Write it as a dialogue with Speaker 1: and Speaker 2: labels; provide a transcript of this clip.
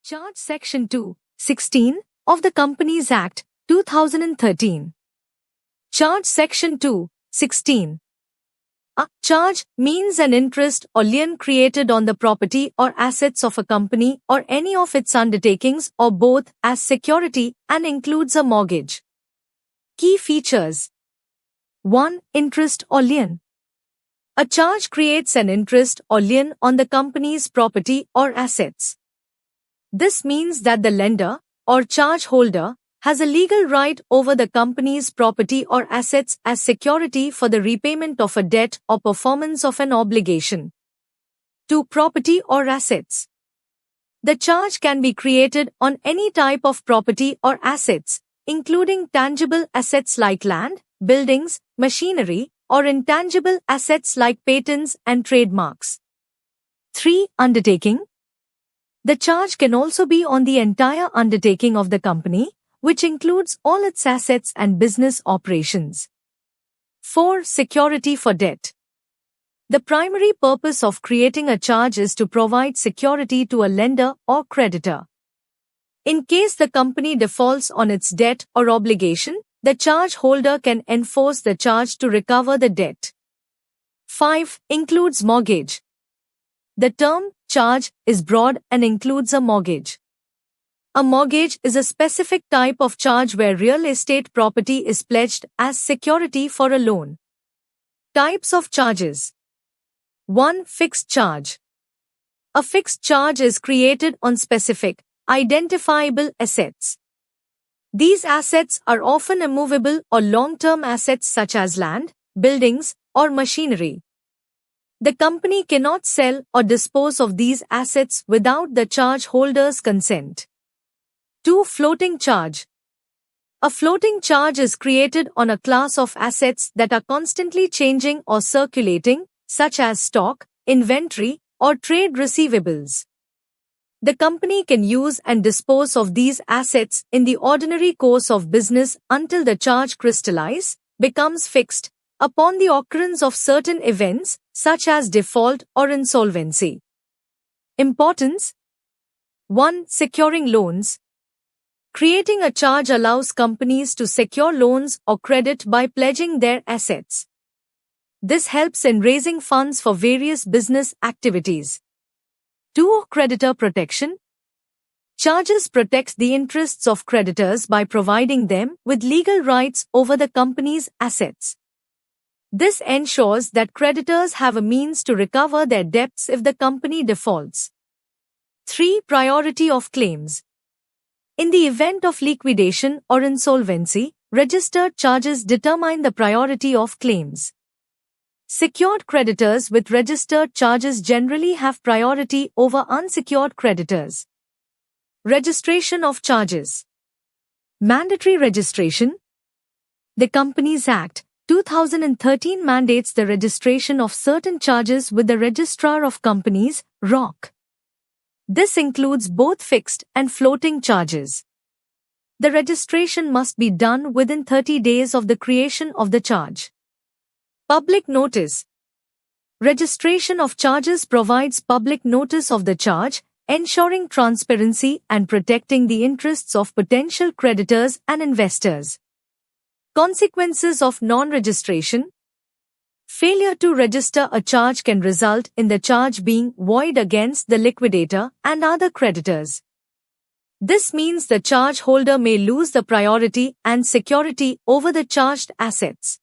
Speaker 1: Charge Section 2(16) of the Companies Act, 2013. Charge Section 2(16). A charge means an interest or lien created on the property or assets of a company or any of its undertakings or both as security and includes a mortgage. Key features. 1. Interest or lien. A charge creates an interest or lien on the company's property or assets. This means that the lender or charge holder has a legal right over the company's property or assets as security for the repayment of a debt or performance of an obligation. 2. Property or assets. The charge can be created on any type of property or assets, including tangible assets like land, buildings, machinery, or intangible assets like patents and trademarks. 3. Undertaking. The charge can also be on the entire undertaking of the company, which includes all its assets and business operations. 4. Security for debt. The primary purpose of creating a charge is to provide security to a lender or creditor. In case the company defaults on its debt or obligation, the charge holder can enforce the charge to recover the debt. 5. Includes mortgage. The term charge is broad and includes a mortgage. A mortgage is a specific type of charge where real estate property is pledged as security for a loan. Types of charges. 1. Fixed charge. A fixed charge is created on specific, identifiable assets. These assets are often immovable or long-term assets such as land, buildings, or machinery. The company cannot sell or dispose of these assets without the charge holder's consent. 2. Floating charge. A floating charge is created on a class of assets that are constantly changing or circulating, such as stock, inventory, or trade receivables. The company can use and dispose of these assets in the ordinary course of business until the charge crystallizes, becomes fixed, upon the occurrence of certain events, such as default or insolvency. Importance. 1. Securing loans. Creating a charge allows companies to secure loans or credit by pledging their assets. This helps in raising funds for various business activities. 2. Creditor protection. Charges protect the interests of creditors by providing them with legal rights over the company's assets. This ensures that creditors have a means to recover their debts if the company defaults. 3. Priority of claims. In the event of liquidation or insolvency, registered charges determine the priority of claims. Secured creditors with registered charges generally have priority over unsecured creditors. Registration of charges. Mandatory registration. The Companies Act, 2013 mandates the registration of certain charges with the Registrar of Companies, ROC. This includes both fixed and floating charges. The registration must be done within 30 days of the creation of the charge. Public notice. Registration of charges provides public notice of the charge, ensuring transparency and protecting the interests of potential creditors and investors. Consequences of non-registration. Failure to register a charge can result in the charge being void against the liquidator and other creditors. This means the charge holder may lose the priority and security over the charged assets.